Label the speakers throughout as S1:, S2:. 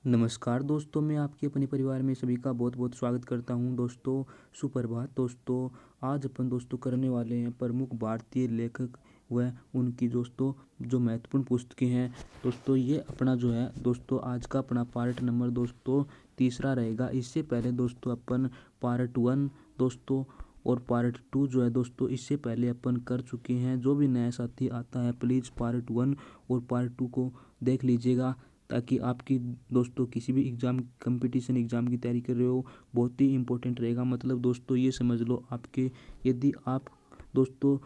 S1: नमस्कार दोस्तों, मैं आपके अपने परिवार में सभी का बहुत बहुत स्वागत करता हूं। दोस्तों सुप्रभात। दोस्तों आज अपन दोस्तों करने वाले हैं प्रमुख भारतीय लेखक व उनकी दोस्तों जो महत्वपूर्ण पुस्तकें हैं। दोस्तों ये अपना जो है दोस्तों आज का अपना पार्ट नंबर दोस्तों तीसरा रहेगा। इससे पहले दोस्तों अपन पार्ट 1 दोस्तों और पार्ट 2 जो है दोस्तों इससे पहले अपन कर चुके हैं। जो भी नया साथी आता है प्लीज़ पार्ट 1 और पार्ट 2 को देख लीजिएगा, ताकि आपकी दोस्तों किसी भी एग्ज़ाम कंपटीशन एग्ज़ाम की तैयारी कर रहे हो बहुत ही इंपॉर्टेंट रहेगा। मतलब दोस्तों ये समझ लो आपके, यदि आप दोस्तों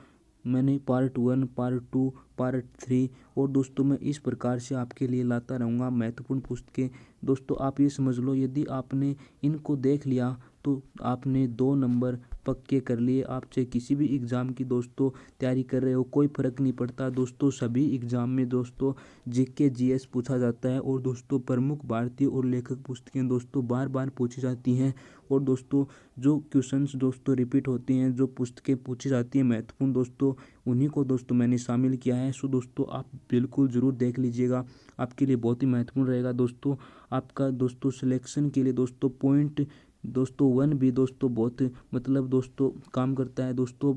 S1: मैंने पार्ट 1 पार्ट 2 पार्ट 3 और दोस्तों मैं इस प्रकार से आपके लिए लाता रहूँगा महत्वपूर्ण पुस्तकें। दोस्तों आप ये समझ लो यदि आपने इनको देख लिया तो आपने 2 नंबर पक्के कर लिए। आप चाहे किसी भी एग्ज़ाम की दोस्तों तैयारी कर रहे हो कोई फ़र्क नहीं पड़ता दोस्तों। सभी एग्ज़ाम में दोस्तों जीके जीएस पूछा जाता है और दोस्तों प्रमुख भारतीय और लेखक पुस्तकें दोस्तों बार बार पूछी जाती हैं। और दोस्तों जो क्वेश्चंस दोस्तों रिपीट होते हैं, जो पुस्तकें पूछी जाती हैं महत्वपूर्ण दोस्तों, उन्हीं को दोस्तों मैंने शामिल किया है। सो दोस्तों आप बिल्कुल ज़रूर देख लीजिएगा, आपके लिए बहुत ही महत्वपूर्ण रहेगा दोस्तों। आपका दोस्तों सिलेक्शन के लिए दोस्तों पॉइंट दोस्तों 1 भी दोस्तों बहुत मतलब दोस्तों काम करता है दोस्तों।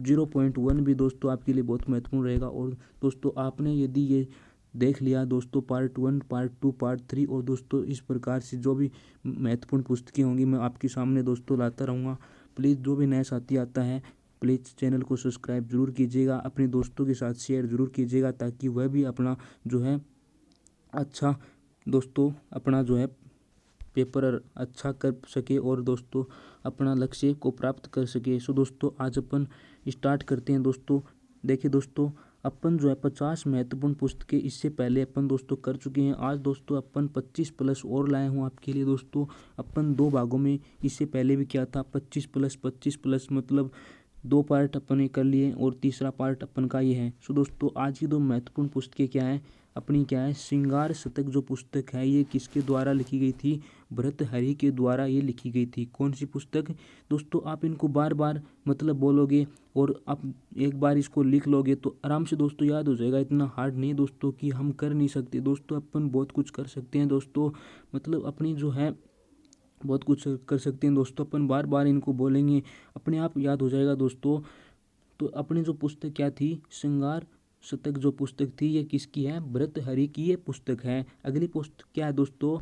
S1: 0.1 भी दोस्तों आपके लिए बहुत महत्वपूर्ण रहेगा। और दोस्तों आपने यदि ये देख लिया दोस्तों पार्ट 1 पार्ट 2 पार्ट 3 और दोस्तों इस प्रकार से जो भी महत्वपूर्ण पुस्तकें होंगी मैं आपके सामने दोस्तों लाता रहूँगा। प्लीज़ जो भी नया साथी आता है प्लीज़ चैनल को सब्सक्राइब जरूर कीजिएगा, अपने दोस्तों के साथ शेयर जरूर कीजिएगा, ताकि वह भी अपना जो है अच्छा दोस्तों अपना जो है पेपर अच्छा कर सके और दोस्तों अपना लक्ष्य को प्राप्त कर सके। सो दोस्तों आज अपन स्टार्ट करते हैं। दोस्तों देखिए दोस्तों अपन जो है 50 महत्वपूर्ण पुस्तकें इससे पहले अपन दोस्तों कर चुके हैं। आज दोस्तों अपन 25 प्लस और लाए हूँ आपके लिए दोस्तों। अपन 2 भागों में इससे पहले भी किया था 25 प्लस 25 प्लस, मतलब 2 पार्ट अपन ने कर लिए और तीसरा पार्ट अपन का ये है। सो दोस्तों आज की 2 महत्वपूर्ण पुस्तकें क्या है अपनी, क्या है श्रृंगार शतक जो पुस्तक है ये किसके द्वारा लिखी गई थी, भर्तृहरि के द्वारा ये लिखी गई थी। कौन सी पुस्तक दोस्तों, आप इनको बार बार मतलब बोलोगे और आप एक बार इसको लिख लोगे तो आराम से दोस्तों याद हो जाएगा। इतना हार्ड नहीं दोस्तों कि हम कर नहीं सकते दोस्तों, अपन बहुत कुछ कर सकते हैं दोस्तों। मतलब अपनी जो है बहुत कुछ कर सकते हैं दोस्तों, अपन बार बार इनको बोलेंगे अपने आप याद हो जाएगा दोस्तों। तो अपनी जो पुस्तक क्या थी, श्रृंगार शतक जो पुस्तक थी ये किसकी है, भर्तृहरि की ये पुस्तक है। अगली पुस्तक क्या है दोस्तों,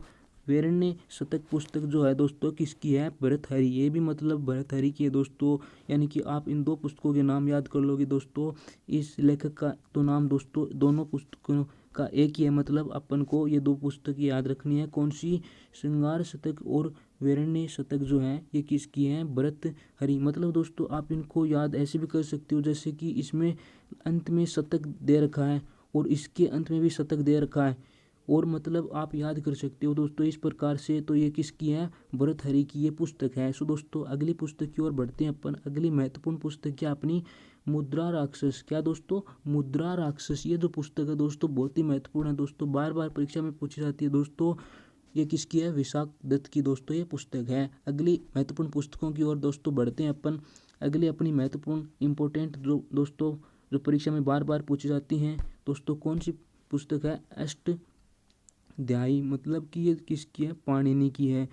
S1: वेरण्य शतक पुस्तक जो है दोस्तों किसकी है, भर्तृहरि। ये भी मतलब भर्तृहरि की है दोस्तों। यानी कि आप इन 2 पुस्तकों के नाम याद कर लोगे दोस्तों। इस लेखक का तो नाम दोस्तों दोनों पुस्तकों का एक ही है, मतलब अपन को ये 2 पुस्तक याद रखनी है। कौन सी, श्रृंगार शतक और वेरण्य शतक जो है ये किसकी है, भर्तृहरि। मतलब दोस्तों आप इनको याद ऐसे भी कर सकते हो जैसे कि इसमें अंत में शतक दे रखा है और इसके अंत में भी शतक दे रखा है, और मतलब आप याद कर सकते हो दोस्तों इस प्रकार से। तो ये किसकी है, भर्तृहरि की ये पुस्तक है। सो दोस्तों अगली पुस्तक की ओर बढ़ते हैं अपन। अगली महत्वपूर्ण पुस्तक क्या अपनी, मुद्रा राक्षस। क्या दोस्तों, मुद्रा राक्षस। ये जो पुस्तक है दोस्तों बहुत ही महत्वपूर्ण है दोस्तों, बार बार परीक्षा में पूछी जाती है दोस्तों। ये किसकी है, विशाख दत्त की दोस्तों ये पुस्तक है। अगली महत्वपूर्ण पुस्तकों की ओर दोस्तों बढ़ते हैं अपन। अगली अपनी महत्वपूर्ण इंपॉर्टेंट जो दोस्तों जो परीक्षा में बार बार पूछी जाती हैं दोस्तों, कौन सी पुस्तक है, अष्टाध्यायी। मतलब कि ये किसकी है, पाणिनि की है।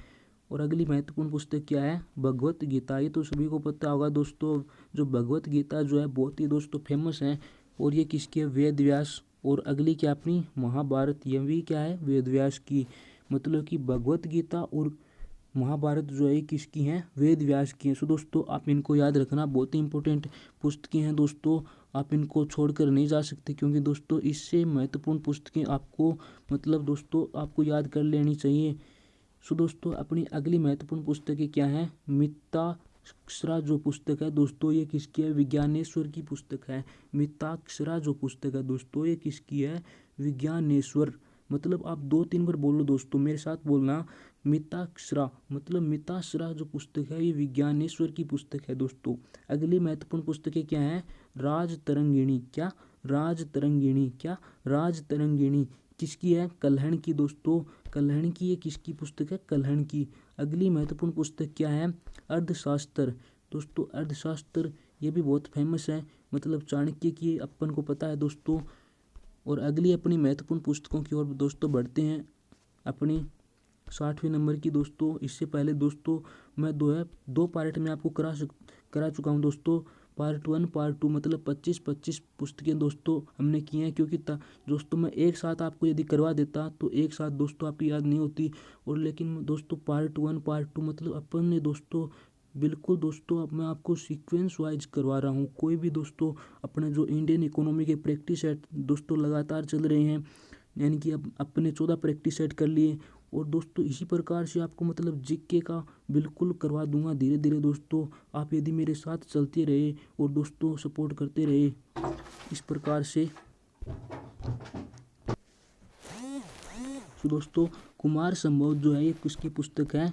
S1: और अगली महत्वपूर्ण पुस्तक क्या है, भगवत गीता। ये तो सभी को पता होगा दोस्तों, जो भगवत गीता जो है बहुत ही दोस्तों फेमस है। और ये किसकी है, वेद व्यास। और अगली क्या अपनी महाभारत, ये भी क्या है, वेद व्यास की। मतलब कि भगवत गीता और महाभारत जो है किसकी हैं, वेद व्यास की हैं। सो दोस्तों आप इनको याद रखना, बहुत ही इंपॉर्टेंट पुस्तकें हैं दोस्तों। आप इनको छोड़कर नहीं जा सकते, क्योंकि दोस्तों इससे महत्वपूर्ण पुस्तकें आपको मतलब दोस्तों आपको याद कर लेनी चाहिए। सो दोस्तों अपनी अगली महत्वपूर्ण पुस्तकें क्या हैं, मिताक्षरा जो पुस्तक है दोस्तों ये किसकी है, विज्ञानेश्वर की पुस्तक है। मिताक्षरा जो पुस्तक है दोस्तों ये किसकी है, विज्ञानेश्वर। मतलब आप 2-3 बार बोलो दोस्तों, मेरे साथ बोलना, मिताक्षरा। मतलब मिताक्षरा जो पुस्तक है ये विज्ञानेश्वर की पुस्तक है दोस्तों। अगली महत्वपूर्ण पुस्तकें क्या है, राजतरंगिणी। क्या, राजतरंगिणी। क्या, राजतरंगिणी किसकी है, कल्हण की दोस्तों। कल्हण की ये किसकी पुस्तक है, कल्हण की। अगली महत्वपूर्ण पुस्तक क्या है, अर्थशास्त्र। दोस्तों अर्थशास्त्र ये भी बहुत फेमस है, मतलब चाणक्य की अपन को पता है दोस्तों। और अगली अपनी महत्वपूर्ण पुस्तकों की ओर दोस्तों बढ़ते हैं। अपनी 60वें नंबर की दोस्तों। इससे पहले दोस्तों मैं दो पार्ट में आपको करा चुका हूँ दोस्तों। पार्ट 1 पार्ट 2 मतलब 25 पुस्तकें दोस्तों हमने की हैं, क्योंकि दोस्तों मैं एक साथ आपको यदि करवा देता तो एक साथ दोस्तों आपकी याद नहीं होती। और लेकिन दोस्तों पार्ट 1 पार्ट 2 मतलब अपन ने दोस्तों बिल्कुल दोस्तों अब मैं आपको सीक्वेंस वाइज करवा रहा हूँ। कोई भी दोस्तों अपने जो इंडियन इकोनॉमी के प्रैक्टिस सेट दोस्तों लगातार चल रहे हैं, यानी कि अब अपने 14 प्रैक्टिस सेट कर लिए। और दोस्तों इसी प्रकार से आपको मतलब जीके का बिल्कुल करवा दूंगा धीरे धीरे दोस्तों। आप यदि मेरे साथ चलते रहे और दोस्तों सपोर्ट करते रहे इस प्रकार से। तो दोस्तों कुमार संभव जो है ये किसकी पुस्तक है?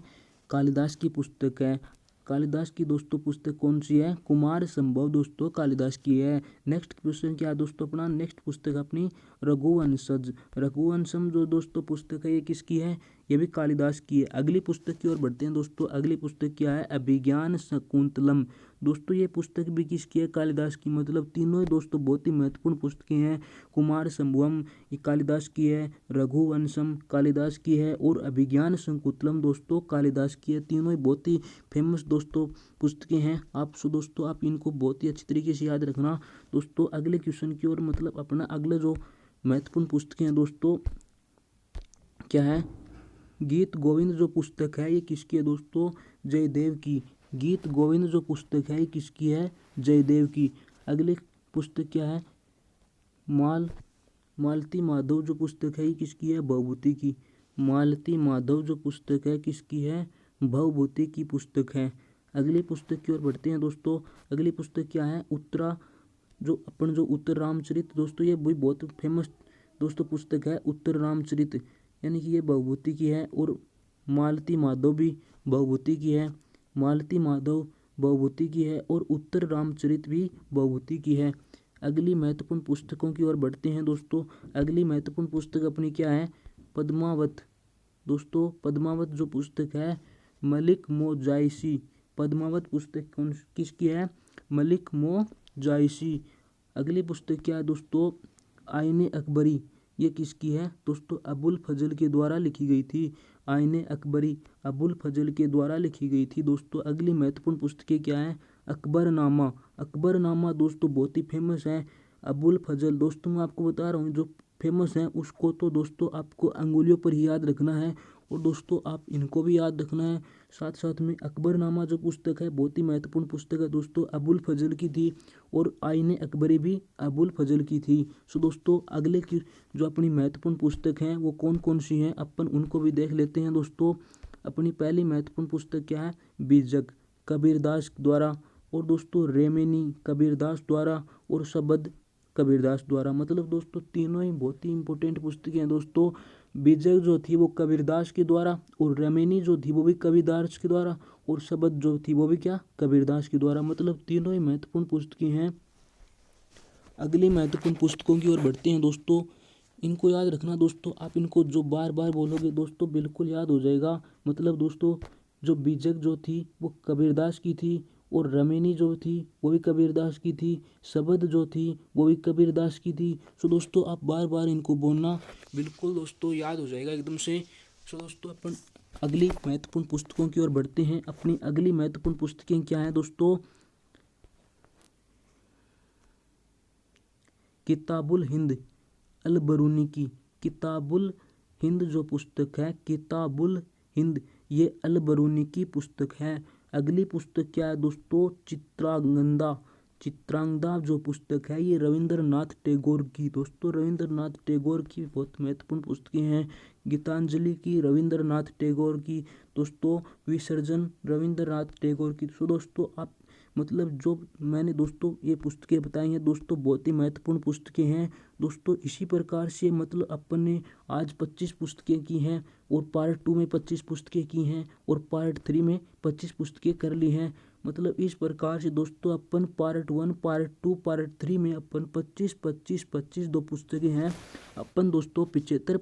S1: कालिदास की पुस्तक है। कालिदास की दोस्तों पुस्तक कौन सी है? कुमार संभव दोस्तों कालिदास की है। नेक्स्ट क्वेश्चन क्या है दोस्तों अपना? नेक्स्ट पुस्तक अपनी रघुवंशज। रघुवंशम जो दोस्तों पुस्तक है ये किसकी है? ये भी कालिदास की है। अगली पुस्तक की ओर बढ़ते हैं दोस्तों। अगली पुस्तक क्या है? अभिज्ञान शकुंतलम। दोस्तों ये पुस्तक भी किसकी है? कालिदास की। मतलब तीनों ही दोस्तों बहुत ही महत्वपूर्ण पुस्तकें हैं। कुमार संभवम ये कालिदास की है, रघुवंशम कालिदास की है और अभिज्ञान शकुंतलम दोस्तों कालिदास की है। तीनों ही बहुत ही फेमस दोस्तों पुस्तकें हैं। दोस्तों आप इनको बहुत ही अच्छी तरीके से याद रखना दोस्तों। अगले क्वेश्चन की ओर मतलब अपना अगले जो महत्वपूर्ण पुस्तकें हैं दोस्तों क्या है? गीत गोविंद जो पुस्तक है ये किसकी है दोस्तों? जयदेव की। गीत गोविंद जो पुस्तक है ये किसकी है? जयदेव की। अगली पुस्तक क्या है? मालती माधव जो पुस्तक है ये किसकी है? भवभूति की। मालती माधव जो पुस्तक है किसकी है? भवभूति की पुस्तक है। अगली पुस्तक की ओर बढ़ते हैं दोस्तों। अगली पुस्तक क्या है? जो उत्तर रामचरित दोस्तों ये भी बहुत फेमस दोस्तों पुस्तक है। उत्तर रामचरित यानी कि ये भवभूति की है और मालती माधव भी भवभूति की है। मालती माधव भवभूति की है और उत्तर रामचरित भी भवभूति की है। अगली महत्वपूर्ण पुस्तकों की ओर बढ़ते हैं दोस्तों। अगली महत्वपूर्ण पुस्तक अपनी क्या है? पद्मावत। दोस्तों पद्मावत जो पुस्तक है मलिक मो जायसी। पद्मावत पुस्तक किसकी है? मलिक मो जायसी। अगली पुस्तक क्या है दोस्तों? आईने अकबरी। ये किसकी है दोस्तों? अबुल फजल के द्वारा लिखी गई थी। आईने अकबरी अबुल फजल के द्वारा लिखी गई थी दोस्तों। अगली महत्वपूर्ण पुस्तकें क्या है? अकबरनामा। अकबरनामा दोस्तों बहुत ही फेमस है। अबुल फजल दोस्तों मैं आपको बता रहा हूँ जो फेमस है उसको तो दोस्तों आपको अंगुलियों पर ही याद रखना है और दोस्तों आप इनको भी याद रखना है। साथ साथ में अकबरनामा जो पुस्तक है बहुत ही महत्वपूर्ण पुस्तक है दोस्तों, अबुल फजल की थी और आईने अकबरी भी अबुल फजल की थी। सो दोस्तों अगले की जो अपनी महत्वपूर्ण पुस्तक हैं वो कौन कौन सी हैं अपन उनको भी देख लेते हैं दोस्तों। अपनी पहली महत्वपूर्ण पुस्तक क्या है? बीजक कबीरदास द्वारा। और दोस्तों रेमेनी कबीरदास द्वारा और शबद कबीरदास द्वारा। मतलब दोस्तों तीनों ही बहुत ही इंपॉर्टेंट पुस्तकें हैं दोस्तों। बीजक जो थी वो कबीरदास के द्वारा और रेमेनी जो थी वो भी कबीरदास के द्वारा और शबद जो थी वो भी क्या? कबीरदास के द्वारा। मतलब तीनों ही महत्वपूर्ण पुस्तकें हैं। अगली महत्वपूर्ण पुस्तकों की ओर बढ़ते हैं दोस्तों। इनको याद रखना दोस्तों, आप इनको जो बार बार बोलोगे दोस्तों बिल्कुल याद हो जाएगा। मतलब दोस्तों जो बीजक जो थी वो कबीरदास की थी और रमेनी जो थी वो भी कबीरदास की थी। शबद जो थी वो भी कबीरदास की थी। सो दोस्तों आप बार बार इनको बोलना बिल्कुल दोस्तों याद हो जाएगा एकदम से। सो दोस्तों अपन अगली महत्वपूर्ण पुस्तकों की ओर बढ़ते हैं। अपनी अगली महत्वपूर्ण पुस्तकें क्या हैं दोस्तों? किताबुल हिंद अल बरूनी की। किताबुल हिंद जो पुस्तक है किताबुल हिंद ये अल बरूनी की पुस्तक है। अगली पुस्तक क्या है दोस्तों? चित्रांगदा। चित्रांगदा जो पुस्तक है ये रविंद्रनाथ टैगोर की। दोस्तों रविंद्रनाथ टैगोर की बहुत महत्वपूर्ण पुस्तकें हैं। गीतांजलि की रविंद्रनाथ टैगोर की। दोस्तों विसर्जन रविंद्रनाथ टैगोर की। सो दोस्तों आप मतलब जो मैंने दोस्तों ये पुस्तकें बताई हैं दोस्तों बहुत ही महत्वपूर्ण पुस्तकें हैं दोस्तों। इसी प्रकार से मतलब अपन ने आज 25 पुस्तकें की हैं और पार्ट 2 में 25 पुस्तकें की हैं और पार्ट 3 में 25 पुस्तकें कर ली हैं। मतलब इस प्रकार से दोस्तों अपन पार्ट 1 पार्ट 2 पार्ट 3 में अपन 25 25 25 दो पुस्तकें हैं अपन दोस्तों 75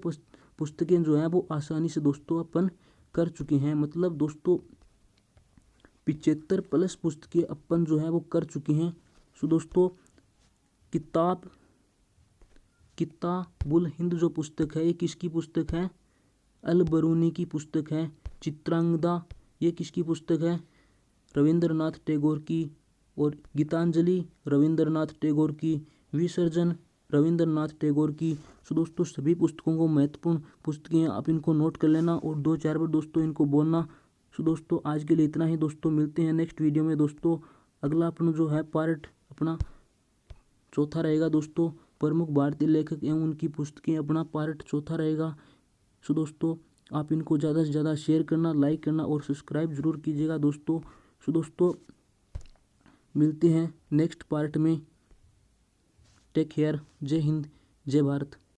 S1: पुस्तकें जो हैं वो आसानी से दोस्तों अपन कर चुके हैं। मतलब दोस्तों 75 प्लस पुस्तकें अपन जो है वो कर चुके हैं। सो दोस्तों किताबुल हिंद जो पुस्तक है ये किसकी पुस्तक है? अल बरूनी की पुस्तक है चित्रांगदा, ये किसकी पुस्तक है? रविंद्रनाथ टैगोर की। और गीतांजलि रविंद्रनाथ टैगोर की। विसर्जन रविंद्रनाथ टैगोर की। सो दोस्तों सभी पुस्तकों को महत्वपूर्ण पुस्तकें आप इनको नोट कर लेना और 2-4 बार दोस्तों इनको बोलना। सो दोस्तों आज के लिए इतना ही दोस्तों, मिलते हैं नेक्स्ट वीडियो में दोस्तों। अगला अपना जो है पार्ट अपना चौथा रहेगा दोस्तों, प्रमुख भारतीय लेखक एवं उनकी पुस्तकें, अपना पार्ट चौथा रहेगा। सो दोस्तों आप इनको ज़्यादा से ज़्यादा शेयर करना, लाइक करना और सब्सक्राइब जरूर कीजिएगा दोस्तों। सो दोस्तों मिलते हैं नेक्स्ट पार्ट में। Take care. जय हिंद, जय भारत।